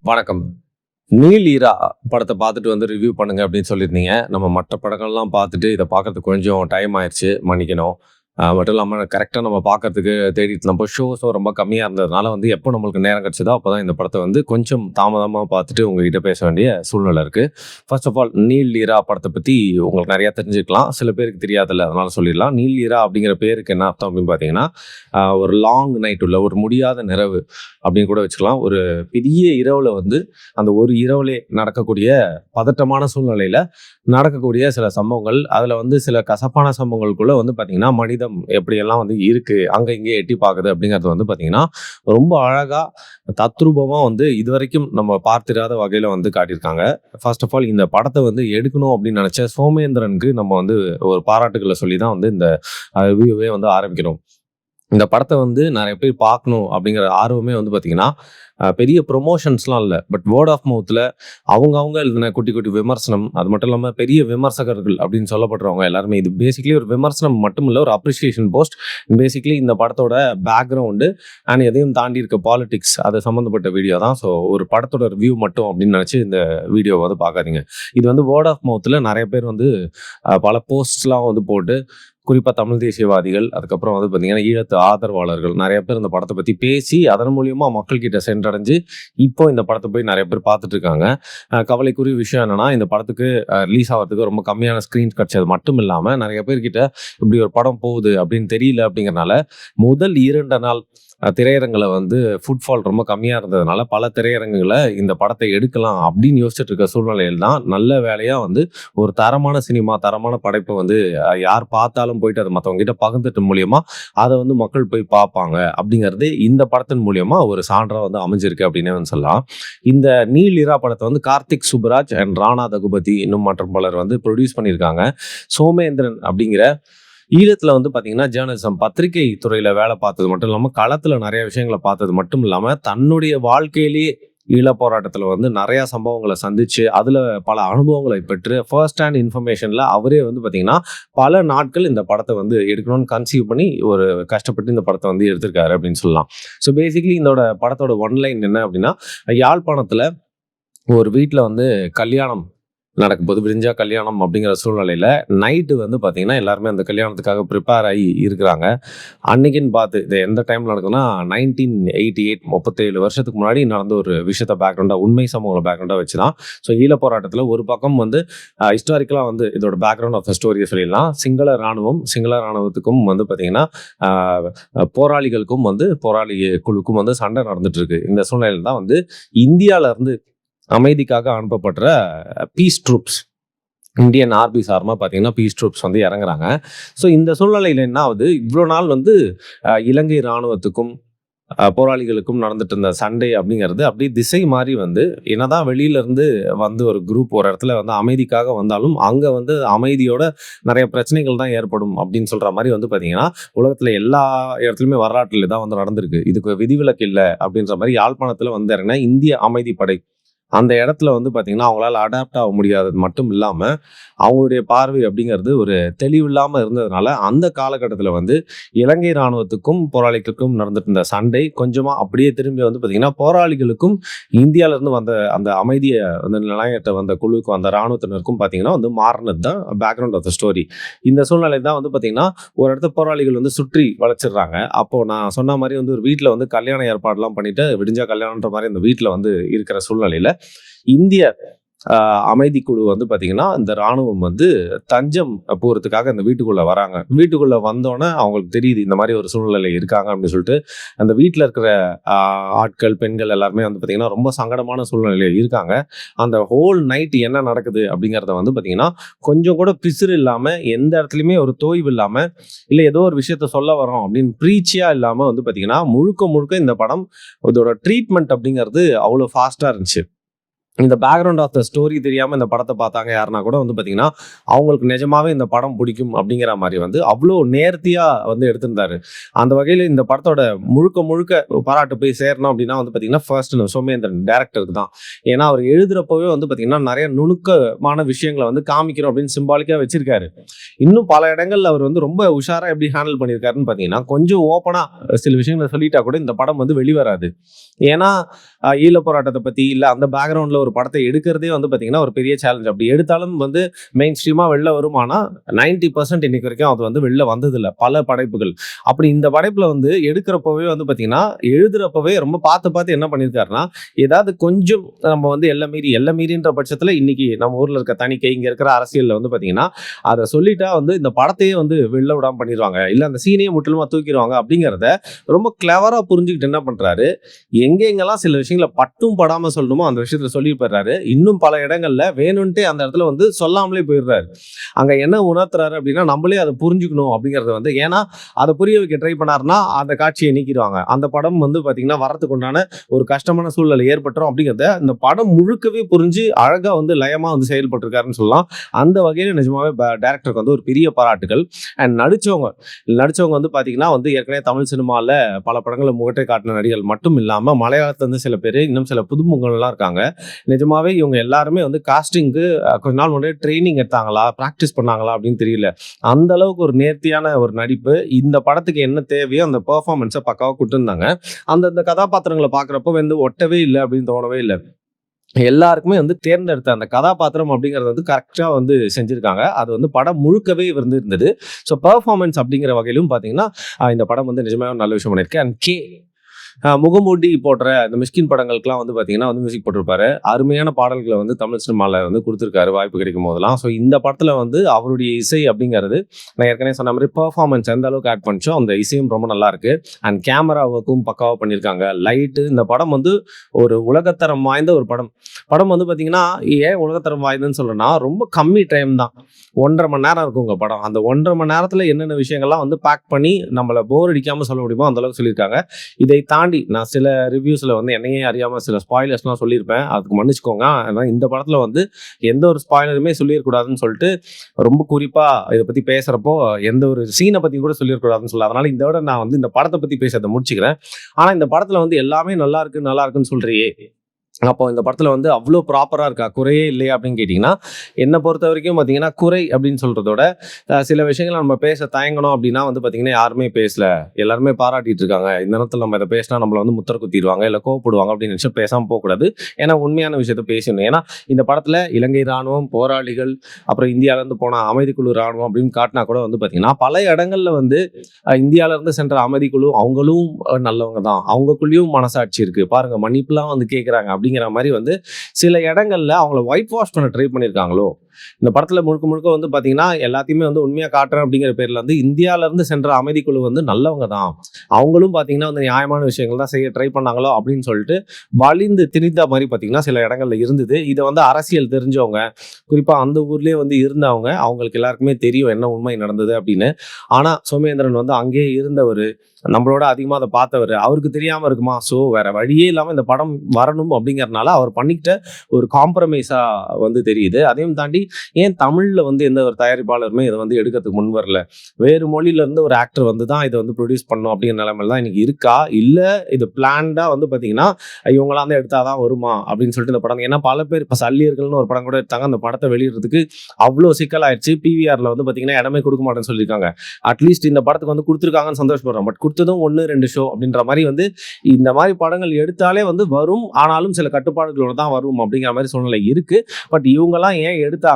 வணக்கம். நீல் ஈரா படத்த பார்த்துட்டு ரிவ்யூ பண்ணுங்க அப்படின்னு சொல்லியிருந்தீங்க. நம்ம மற்ற படங்கள்லாம் பார்த்துட்டு இத பார்க்கறதுக்கு கொஞ்சம் டைம் ஆயிருச்சு. மன்னிக்கணும். மட்டும் இல்லாம கரெக்ட்டா நம்ம பார்க்கறதுக்கு தேடிட்டு இருந்தப்போ ஷோஸும் ரொம்ப கம்மியா இருந்ததுனால எப்போ நம்மளுக்கு நேரம் கிடைச்சதோ அப்பதான் இந்த படத்த கொஞ்சம் தாமதமா பார்த்துட்டு உங்ககிட்ட பேச வேண்டிய சூழ்நிலை இருக்கு. ஃபர்ஸ்ட் ஆஃப் ஆல் நீல் ஈரா படத்த பத்தி உங்களுக்கு நெறையா தெரிஞ்சுக்கலாம். சில பேருக்கு தெரியாதுல்ல. அதனால சொல்லிடலாம். நீல் ஈரா அப்படிங்கிற பேருக்கு என்ன அர்த்தம் அப்படின்னு பார்த்தீங்கன்னா, ஒரு லாங் நைட் உள்ள ஒரு முடியாத நிரவு அப்படின்னு கூட வச்சுக்கலாம். ஒரு பெரிய இரவுல அந்த ஒரு இரவுலே நடக்கக்கூடிய பதட்டமான சூழ்நிலையில நடக்கக்கூடிய சில சம்பவங்கள், அதுல சில கசப்பான சம்பவங்களுக்குள்ள பார்த்தீங்கன்னா, மனிதம் எப்படியெல்லாம் இருக்கு, அங்க இங்கே எட்டி பார்க்குது அப்படிங்கிறது பார்த்தீங்கன்னா, ரொம்ப அழகா தத்ரூபமா இதுவரைக்கும் நம்ம பார்த்திராத வகையில காட்டியிருக்காங்க. ஃபர்ஸ்ட் ஆஃப் ஆல் இந்த படத்த எடுக்கணும் அப்படின்னு நினைச்ச சோமேந்திரனுக்கு நம்ம ஒரு பாராட்டுக்கள சொல்லி தான் இந்த ரிவ்யூவே ஆரம்பிக்கிறோம். இந்த படத்த நெறைய பேர் பார்க்கணும் அப்படிங்கிற ஆர்வமே பார்த்தீங்கன்னா, பெரிய ப்ரொமோஷன்ஸ்லாம் இல்ல. பட் வேர்ட் ஆஃப் மவுத்ல அவங்க எழுதின குட்டி குட்டி விமர்சனம், அது மட்டும் இல்லாம பெரிய விமர்சகர்கள் அப்படின்னு சொல்லப்படுறவங்க எல்லாருமே இது பேசிக்கலி ஒரு விமர்சனம் மட்டும் இல்ல, ஒரு அப்ரிசியேஷன் போஸ்ட். பேசிக்கலி இந்த படத்தோட பேக்ரவுண்டு அண்ட் எதையும் தாண்டி இருக்க பாலிடிக்ஸ் அது சம்மந்தப்பட்ட வீடியோ தான். ஸோ ஒரு படத்தோட ரிவ்யூ மட்டும் அப்படின்னு நினச்சி இந்த வீடியோ பார்க்காதீங்க. இது வேர்ட் ஆஃப் மவுத்ல நிறைய பேர் பல போஸ்ட்ஸ்லாம் போட்டு, குறிப்பாக தமிழ் தேசியவாதிகள், அதுக்கப்புறம் பார்த்தீங்கன்னா ஈழத்து ஆதரவாளர்கள் நிறைய பேர் இந்த படத்தை பற்றி பேசி அதன் மூலியமாக மக்கள்கிட்ட சென்றடைஞ்சு இப்போ இந்த படத்தை போய் நிறைய பேர் பார்த்துட்டு இருக்காங்க. கவலைக்குரிய விஷயம் என்னன்னா, இந்த படத்துக்கு ரிலீஸ் ஆகிறதுக்கு ரொம்ப கம்மியான ஸ்க்ரீன்ஸ் கிடைச்சது மட்டும் இல்லாமல் நிறைய பேர்கிட்ட இப்படி ஒரு படம் போகுது அப்படின்னு தெரியல. அப்படிங்கிறனால முதல் 2 நாள் திரையரங்களை ஃபுட்ஃபால் ரொம்ப கம்மியாக இருந்ததுனால பல திரையரங்குகளை இந்த படத்தை எடுக்கலாம் அப்படின்னு யோசிச்சுட்டு இருக்க சூழ்நிலையில் தான் நல்ல வேலையாக ஒரு தரமான சினிமா, தரமான படைப்பை யார் பார்த்தாலும் போயிட்டு அதை மற்றவங்க கிட்ட பகிர்ந்துட்டு மூலியமா அதை மக்கள் போய் பார்ப்பாங்க அப்படிங்கிறது இந்த படத்தின் மூலியமா ஒரு சான்றா அமைஞ்சிருக்கு அப்படின்னு சொல்லலாம். இந்த நீல் ஈரா படத்தை கார்த்திக் சுப்புராஜ் அண்ட் ராணா தகுபதி இன்னும் மற்றும் பலர் ப்ரொடியூஸ் பண்ணியிருக்காங்க. சோமேந்திரன் அப்படிங்கிற ஈழத்துல பார்த்தீங்கன்னா ஜேர்னலிசம் பத்திரிகை துறையில வேலை பார்த்தது மட்டும் இல்லாமல் களத்துல நிறைய விஷயங்களை பார்த்தது மட்டும் இல்லாமல் தன்னுடைய வாழ்க்கையிலேயே ஈழ போராட்டத்தில் நிறைய சம்பவங்களை சந்திச்சு அதில் பல அனுபவங்களை பெற்று ஃபர்ஸ்ட் ஹேண்ட் இன்ஃபர்மேஷனில் அவரே பார்த்தீங்கன்னா பல நாட்கள் இந்த படத்தை எடுக்கணும்னு கன்சீவ் பண்ணி ஒரு கஷ்டப்பட்டு இந்த படத்தை எடுத்திருக்காரு அப்படின்னு சொல்லலாம். ஸோ பேசிக்கலி இந்த படத்தோட ஒன்லைன் என்ன அப்படின்னா, யாழ்ப்பாணத்தில் ஒரு வீட்டில் கல்யாணம் நடக்கும்போது விரிஞ்சா கல்யாணம் அப்படிங்கிற சூழ்நிலையில் நைட்டு பார்த்தீங்கன்னா எல்லாருமே அந்த கல்யாணத்துக்காக ப்ரிப்பேர் ஆகி இருக்கிறாங்க. அன்னைக்குன்னு பார்த்து இது எந்த டைமில் நடக்குதுன்னா 1988 37 வருஷத்துக்கு முன்னாடி நடந்த ஒரு விஷயத்த பேக்ரவுண்டாக, உண்மை சமூக பேக்ரவுண்டாக வச்சு தான். ஸோ ஈழ போராட்டத்தில் ஒரு பக்கம் ஹிஸ்டாரிக்கலாக இதோட பேக்ரவுண்ட் ஆஃப் த ஸ்டோரியை சொல்லிடலாம். சிங்கள இராணுவத்துக்கும் பார்த்தீங்கன்னா போராளிகளுக்கும் போராளி குழுக்கும் சண்டை நடந்துட்டு இருக்கு. இந்த சூழ்நிலையில் தான் இந்தியாவிலேருந்து அமைதிக்காக அனுப்பப்படுற பீஸ் ட்ரூப்ஸ், இந்தியன் ஆர்மி சார்மா பார்த்தீங்கன்னா பீஸ் ட்ரூப்ஸ் இறங்குறாங்க. ஸோ இந்த சூழ்நிலையில் என்ன ஆகுது, இவ்வளோ நாள் இலங்கை இராணுவத்துக்கும் போராளிகளுக்கும் நடந்துட்டு இருந்த சண்டை அப்படிங்கிறது அப்படியே திசை மாறி என்னதான் வெளியிலேருந்து ஒரு குரூப் ஒரு இடத்துல அமைதிக்காக வந்தாலும் அங்கே அமைதியோட நிறைய பிரச்சனைகள் தான் ஏற்படும் அப்படின்னு சொல்கிற மாதிரி பார்த்தீங்கன்னா உலகத்தில் எல்லா இடத்துலையுமே வரலாற்றில் தான் நடந்திருக்கு. இதுக்கு விதிவிலக்கு இல்லை அப்படின்ற மாதிரி யாழ்ப்பாணத்தில் இறங்கினா இந்திய அமைதிப்படை அந்த இடத்துல பார்த்தீங்கன்னா அவங்களால அடாப்ட் ஆக முடியாதது மட்டும் இல்லாமல் அவங்களுடைய பார்வை அப்படிங்கிறது ஒரு தெளிவில்லாமல் இருந்ததுனால அந்த காலகட்டத்தில் இலங்கை இராணுவத்துக்கும் போராளிகளுக்கும் நடந்துட்டு இருந்த சண்டை கொஞ்சமாக அப்படியே திரும்பி பார்த்தீங்கன்னா போராளிகளுக்கும் இந்தியாவிலேருந்து வந்த அந்த அமைதியை நிலையத்தை வந்த குழுக்கும் அந்த இராணுவத்தினருக்கும் பார்த்தீங்கன்னா மாறினது தான் பேக்ரவுண்ட் ஆஃப் த ஸ்டோரி. இந்த சூழ்நிலை தான் பார்த்தீங்கன்னா ஒரு இடத்த போராளிகள் சுற்றி வளைச்சிடுறாங்க. அப்போது நான் சொன்ன மாதிரி ஒரு வீட்டில் கல்யாண ஏற்பாடுலாம் பண்ணிட்டு விடிஞ்சா கல்யாணன்ற மாதிரி அந்த வீட்டில் இருக்கிற சூழ்நிலையில் இந்திய அமைதி குழு பார்த்தீங்கன்னா இந்த இராணுவம் தஞ்சம் போறதுக்காக அந்த வீட்டுக்குள்ள வராங்க. வீட்டுக்குள்ள வந்தோன்னே அவங்களுக்கு தெரியுது இந்த மாதிரி ஒரு சூழ்நிலை இருக்காங்க அப்படின்னு சொல்லிட்டு அந்த வீட்டில் இருக்கிற ஆட்கள், பெண்கள் எல்லாருமே பார்த்தீங்கன்னா ரொம்ப சங்கடமான சூழ்நிலையில் இருக்காங்க. அந்த ஹோல் நைட் என்ன நடக்குது அப்படிங்கிறத பார்த்தீங்கன்னா கொஞ்சம் கூட பிசிறு இல்லாமல், எந்த இடத்துலையுமே ஒரு தோய்வு இல்லாமல், இல்லை ஏதோ ஒரு விஷயத்த சொல்ல வரோம் அப்படின்னு ப்ரீச்சியா இல்லாமல் பார்த்தீங்கன்னா முழுக்க இந்த படம் இதோட ட்ரீட்மெண்ட் அப்படிங்கிறது அவ்வளோ ஃபாஸ்ட்டாக இருந்துச்சு. இந்த பேக்ரவுண்ட் ஆஃப் த ஸ்டோரி தெரியாம இந்த படத்த பார்த்தாங்க யாருன்னா கூட வந்து பார்த்தீங்கன்னா, அவங்களுக்கு நிஜமாவே இந்த படம் பிடிக்கும் அப்படிங்கிற மாரி வந்து அவ்ளோ நேர்த்தியா வந்து எடுத்திருந்தாரு. அந்த வகையில இந்த படத்தோட முழுக்க முழுக்க பாராட்டு போய் சேரணும் அப்படின்னா வந்து பார்த்தீங்கன்னா, ஃபர்ஸ்ட் சோமேந்திரன் டைரக்டருக்கு தான். ஏன்னா, அவர் எழுதுறப்பவே வந்து பார்த்தீங்கன்னா, நெறைய நுணுக்கமான விஷயங்கள வந்து காமிக்கணும் அப்படின்னு சிம்பாலிக்கா வச்சிருக்காரு. இன்னும் பல இடங்கள்ல அவர் வந்து ரொம்ப உஷாரா எப்படி ஹேண்டில் பண்ணியிருக்காருன்னு பார்த்தீங்கன்னா, கொஞ்சம் ஓப்பனா சில விஷயங்கள சொல்லிட்டா கூட இந்த படம் வந்து வெளிவராது. ஏன்னா, ஈழப் போராட்டத்த பத்தி, இல்ல அந்த பேக்கிரவுண்ட்ல ஒரு படத்த எடுக்கிறதே வந்து பார்த்தீங்கன்னா, ஒரு பெரிய சேலஞ்ச். அப்படி எடுத்தாலும் வந்து மெயின் ஸ்ட்ரீமா வெளில வருமானா, 90% இன்னைக்கு வரைக்கும் அது வந்து வெளில வந்ததில்ல. பல படைப்புகள். அப்படி இந்த படைப்புல வந்து எடுக்கிறப்பவே வந்து பார்த்தீங்கன்னா, எழுதுறப்பவே ரொம்ப பார்த்து பார்த்து என்ன பண்ணியிருக்காருன்னா, ஏதாவது கொஞ்சம் நம்ம வந்து எல்லை மீறின்ற பட்சத்தில இன்னைக்கு நம்ம ஊர்ல இருக்க தணிக்கை, இங்க இருக்கிற அரசியல்ல வந்து பார்த்தீங்கன்னா, அத சொல்லிட்டா வந்து இந்த படத்தையே வந்து வெளில விடாம பண்ணிருவாங்க. இல்ல அந்த சீனையே முற்றிலுமா தூக்கிருவாங்க அப்படிங்கிறத ரொம்ப கிளவரா புரிஞ்சுகிட்டு என்ன பண்றாரு, எங்கெங்கெல்லாம் சில விஷயங்கள பட்டும் படாம சொல்லணுமோ அந்த விஷயத்துல சொல்லி போயிடுறாரு. இன்னும் பல இடங்கள்ல வேணும்ன்ட்டே அந்த இடத்துல வந்து சொல்லாமலே போயிடுறாரு. அங்க என்ன உணர்த்துறாரு அப்படின்னா, நம்மளே அதை புரிஞ்சுக்கணும் அப்படிங்கிறது வந்து ஏன்னா, அதை புரிய வைக்க ட்ரை பண்ணாருன்னா, அந்த காட்சியை நீக்கிருவாங்க. அந்த படம் வந்து பார்த்தீங்கன்னா, வரதுக்கு உண்டான ஒரு கஷ்டமான சூழ்நிலை ஏற்பட்டுரும் அப்படிங்கிறத இந்த படம் முழுக்கவே புரிஞ்சு அழகா வந்து லயமா வந்து செயல்பட்டிருக்காருன்னு சொல்லலாம். அந்த வகையில நிஜமாவே டைரக்டருக்கு வந்து ஒரு பெரிய பாராட்டுகள். அண்ட் நடிச்சவங்க வந்து பார்த்தீங்கன்னா வந்து ஏற்கனவே தமிழ் சினிமால பல படங்கள்ல முகத்தை காட்டின நடிகர்கள் மட்டும் இல்லாம, மலையாளத்துல இருந்து சில பேரு, இன்னும் சில புதுமுகங்கள்லாம் இருக்காங்க. நிஜமாவே இவங்க எல்லாருமே வந்து காஸ்டிங்க்கு கொஞ்ச நாள் முன்னாடி ட்ரெய்னிங் எடுத்தாங்களா, பிராக்டிஸ் பண்ணாங்களா அப்படின்னு தெரியல. அந்த அளவுக்கு ஒரு நேர்த்தியான ஒரு நடிப்பு. இந்த படத்துக்கு என்ன தேவையோ அந்த பெர்ஃபார்மன்ஸ பக்காவா குடுத்திருந்தாங்க. அந்தந்த கதாபாத்திரங்கள பார்க்குறப்போ வந்து ஒட்டவே இல்ல அப்படின்னு தோணவே இல்ல. எல்லாருக்குமே வந்து தேர்ந்தெடுத்த அந்த கதாபாத்திரம் அப்படிங்கிறது வந்து கரெக்ட்டா வந்து செஞ்சிருக்காங்க. அது வந்து படம் முழுக்கவே வந்து இருந்தது. ஸோ பெர்ஃபார்மன்ஸ் அப்படிங்கிற வகையிலும் பார்த்தீங்கன்னா, இந்த படம் வந்து நிஜமாவே ஒரு நல்ல விஷயம் பண்ணியிருக்கு. அண்ட் முகமூடி போடுற இந்த மிஷ்கின் படங்களுக்குலாம் வந்து பார்த்தீங்கன்னா வந்து மியூசிக் போட்டிருப்பாரு. அருமையான பாடல்கள வந்து தமிழ் சினிமால வந்து குடுத்திருக்காரு வாய்ப்பு கிடைக்கும் போதெல்லாம். ஸோ இந்த படத்துல வந்து அவருடைய இசை அப்படிங்கிறது நான் ஏற்கனவே சொன்ன மாரி பெர்ஃபார்மன்ஸ் எந்த அளவுக்கு ஆட் பண்ணுச்சோ, அந்த இசையும் ரொம்ப நல்லா இருக்கு. அண்ட் கேமரா ஒர்க்கும் பக்காவா பண்ணியிருக்காங்க. லைட்டு இந்த படம் வந்து ஒரு உலகத்தரம் வாய்ந்த ஒரு படம். படம் வந்து பார்த்தீங்கன்னா, ஏன் உலகத்தரம் வாய்ந்ததுன்னு சொல்றேன்னா, ரொம்ப கம்மி டைம் தான். 1 1/2 மணி நேரம் இருக்குங்க படம். அந்த 1 1/2 மணி நேரத்துல என்னென்ன விஷயங்கள்லாம் வந்து பேக் பண்ணி நம்மள போர் அடிக்காம சொல்ல முடியுமோ அந்த அளவுக்கு சொல்லியிருக்காங்க. இதை தாண்டி நான் சில ரிவ்யூஸ்ல வந்து என்னையே அறியாம சில ஸ்பாய்லர்ஸ்லாம் சொல்லியிருப்பேன். அதுக்கு மன்னிச்சுக்கோங்க. ஆனா இந்த படத்துல வந்து எந்த ஒரு ஸ்பாய்லருமே சொல்லிறக்கூடாதுன்னு சொல்லிட்டு ரொம்ப குறிப்பா இத பத்தி பேசுறப்போ எந்த ஒரு சீன பத்தி கூட சொல்லிறக்கூடாதுன்னு சொல்லல. அதனால இந்த விட நான் வந்து இந்த படத்த பத்தி பேசுறத முடிச்சுக்கிறேன். ஆனா இந்த படத்துல வந்து எல்லாமே நல்லா இருக்கு, நல்லா இருக்குன்னு சொல்றியே, அப்போ இந்த படத்துல வந்து அவ்ளோ ப்ராப்பரா இருக்கா? குறையே இல்லையா? அப்படின்னு கேட்டீங்கன்னா, என்ன பொறுத்தவரைக்கும் பார்த்தீங்கன்னா, குறை அப்படின்னு சொல்றதோட, சில விஷயங்கள நம்ம பேச தயங்கணும் அப்படின்னா வந்து பார்த்தீங்கன்னா, யாருமே பேசல. எல்லாருமே பாராட்டிட்டு இருக்காங்க. இந்த நேரத்துல நம்ம இத பேசினா நம்மள வந்து முத்திர குத்திருவாங்க, இல்ல கோவப்படுவாங்க அப்படின்னு நினைச்சு பேசாம போக்கூடாது. ஏன்னா உண்மையான விஷயத்த பேசணும். ஏன்னா இந்த படத்துல இலங்கை ராணுவம், போராளிகள், அப்புறம் இந்தியால இருந்து போன அமைதிக்குழு ராணுவம் அப்படின்னு காட்டினா கூட வந்து பார்த்தீங்கன்னா, பல இடங்கள்ல வந்து இந்தியால இருந்து சென்ற அமைதிக்குழு அவங்களும் நல்லவங்க தான். அவங்களுக்குள்ளேயும் மனசாட்சி இருக்கு. பாருங்க மன்னிப்புலாம் வந்து கேட்கறாங்க. அப்படிங்கிற மாரி வந்து சில இடங்கள்ல அவங்கள ஒயிட் வாஷ் பண்ண ட்ரை பண்ணியிருக்காங்களோ! இந்த படத்துல முழுக்க முழுக்க வந்து பார்த்தீங்கன்னா, எல்லாத்தையுமே வந்து உண்மையா காட்டுறேன் அப்படிங்கிற பேர்ல வந்து இந்தியால இருந்து சென்ற அமைதிக்குழு வந்து நல்லவங்க தான். அவங்களும் பார்த்தீங்கன்னா, வந்து நியாயமான விஷயங்கள் தான் செய்ய ட்ரை பண்ணாங்களோ அப்படின்னு சொல்லிட்டு வலிந்து திணித்த மாரி பார்த்தீங்கன்னா, சில இடங்கள்ல இருந்தது. இத வந்து அரசியல் தெரிஞ்சவங்க, குறிப்பா அந்த ஊர்லயே வந்து இருந்தவங்க, அவங்களுக்கு எல்லாருக்குமே தெரியும் என்ன உண்மை நடந்தது அப்படின்னு. ஆனா சோமேந்திரன் வந்து அங்கேயே இருந்தவரு, நம்மளோட அதிகமா அத பார்த்தவரு. அவருக்கு தெரியாம இருக்குமா? ஸோ வேற வழியே இல்லாம இந்த படம் வரணும் அப்படிங்கிறனால அவர் பண்ணிக்கிட்ட ஒரு காம்ப்ரமைஸா வந்து தெரியுது. அதையும் தாண்டி ஏன் தமிழ்ல வந்து எந்த ஒரு தயாரிப்பாளருமே இத வந்து எடுக்கிறதுக்கு முன் வரல? வேறு மொழியில இருந்து ஒரு ஆக்டர் வந்து தான் இத வந்து புரொடியூஸ் பண்ணணும் அப்படிங்கிற நிலைமையில தான் இன்னைக்கு இருக்கா? இல்ல இது பிளான்டா வந்து பார்த்தீங்கன்னா, இவங்கலாம் தான் எடுத்தா தான் வருமா? அப்படின்னு சொல்லிட்டு இந்த படம் ஏன்னா பல பேர் இப்ப சல்லியர்கள்னு ஒரு படம் கூட எடுத்தாங்க. அந்த படத்த வெளியிடுறதுக்கு அவ்ளோ சிக்கலாயிருச்சு. பிவிஆர்ல வந்து பார்த்தீங்கன்னா, இடமே குடுக்க மாட்டேன்னு சொல்லியிருக்காங்க. அட்லீஸ்ட் இந்த படத்துக்கு வந்து குடுத்துருக்காங்கன்னு சந்தோஷப்படுறோம். பட் குடுத்ததும் 1, 2 ஷோ அப்படின்ற மாரி வந்து இந்த மாரி படங்கள் எடுத்தாலே வந்து வரும். ஆனாலும் சில கட்டுப்பாடுகளோட தான் வரும் அப்படிங்கிற மாரி சூழ்நிலை இருக்கு. பட் இவங்கலாம் ஏன் எடுத்தாங்க?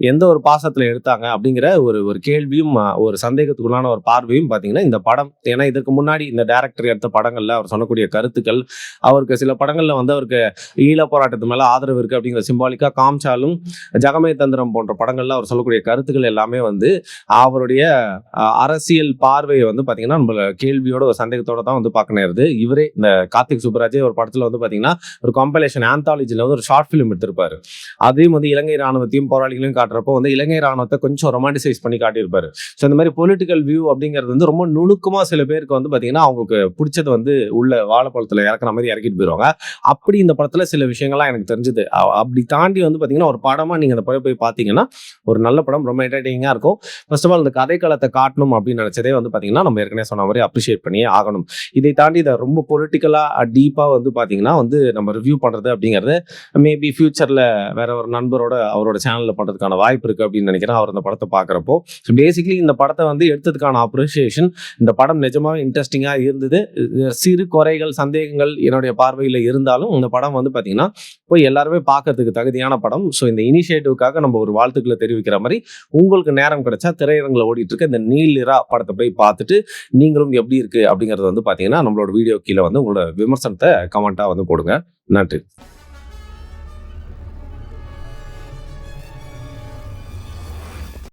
எந்த ஒரு பாசத்துல எடுத்தாங்க? அப்படிங்கிற ஒரு ஒரு கேள்வியும், ஒரு சந்தேகத்துக்குள்ளான ஒரு பார்வையும் பார்த்தீங்கன்னா, இந்த படம் ஏன்னா இதற்கு முன்னாடி இந்த டைரக்டர் எடுத்த படங்கள்ல அவர் சொல்லக்கூடிய கருத்துக்கள், அவருக்கு சில படங்கள்ல வந்து அவருக்கு ஈழப் போராட்டத்து மேல ஆதரவு இருக்கு அப்படிங்கிற சிம்பாலிக்கா காமிச்சாலும், ஜகமே தந்திரம் போன்ற படங்கள்ல அவர் சொல்லக்கூடிய கருத்துக்கள் எல்லாமே வந்து அவருடைய அரசியல் பார்வையை வந்து பார்த்தீங்கன்னா, நம்மள கேள்வியோட ஒரு சந்தேகத்தோட தான் வந்து பார்க்க நேருது. இவரே இந்த கார்த்திக் சுப்புராஜே ஒரு படத்துல வந்து பார்த்தீங்கன்னா, ஒரு கம்பைலேஷன் ஆந்தாலஜில வந்து ஒரு ஷார்ட் ஃபிலிம் எடுத்திருப்பாரு. அதையும் வந்து இலங்கை ராணுவத்தையும் போராளிகளையும் காட்டுறப்போ வந்து இலங்கை ராணுவத்தை கொஞ்சம் ரொமான்டிசைஸ் பண்ணி காட்டியிருப்பாரு. ஸோ இந்த மாதிரி பொலிட்டிக்கல் வியூ அப்படிங்கிறது வந்து ரொம்ப நுணுக்கமா சில பேருக்கு வந்து பார்த்தீங்கன்னா, அவங்களுக்கு பிடிச்சது வந்து உள்ள வாழைப்பழத்துல இறக்குற மாதிரி இறக்கிட்டு போயிருவாங்க. அப்படி இந்த படத்துல சில விஷயங்கள்லாம் எனக்கு தெரிஞ்சது. அப்படி தாண்டி வந்து பார்த்தீங்கன்னா, ஒரு படமா நீங்க அந்த படம் போய் பார்த்தீங்கன்னா, ஒரு நல்ல படம் ரொம்ப என்டர்டெய்னிங்கா இருக்கும். ஃபர்ஸ்ட் ஆஃப் ஆல் இந்த கதைக்களத்தை காட்டணும் அப்படின்னு நினைச்சதே வந்து பார்த்தீங்கன்னா, நம்ம ஏற்கனவே சொன்ன மாதிரி அப்ரிஷியேட் பண்ணியே ஆகணும். இதை தாண்டி இதை ரொம்ப பொலிட்டிக்கலா டீப்பா வந்து பார்த்தீங்கன்னா வந்து நம்ம ரிவ்யூ பண்றது அப்படிங்கிறது மேபி ஃபியூச்சர்ல வேற ஒரு நண்பரோட அவரோட சேனல்ல பண்றதுக்கான வாய்ப்பு இருக்கு அப்படின்னு நினைக்கிறேன். அவர் அந்த படத்தை பார்க்குறப்போ பேசிக்கலி இந்த படத்தை வந்து எடுத்ததுக்கான அப்ரிசியேஷன், இந்த படம் நிஜமாவே இன்ட்ரெஸ்டிங்கா இருந்தது. சிறு குறைகள் சந்தேகங்கள் என்னுடைய பார்வையில் இருந்தாலும் இந்த படம் வந்து பார்த்தீங்கன்னா போய் எல்லாருமே பார்க்கறதுக்கு தகுதியான படம். ஸோ இந்த இனிஷியேட்டிவ்க்காக நம்ம ஒரு வாழ்த்துக்களை தெரிவிக்கிற மாதிரி உங்களுக்கு நேரம் கிடைச்சா திரையரங்கில் ஓடிட்டு இருக்க இந்த நீலிரா படத்தை போய் பார்த்துட்டு நீங்களும் எப்படி இருக்கு அப்படிங்கறது வந்து பார்த்தீங்கன்னா நம்மளோட வீடியோ கீழே வந்து உங்களோட விமர்சனத்தை கமெண்டா வந்து போடுங்க. நன்றி.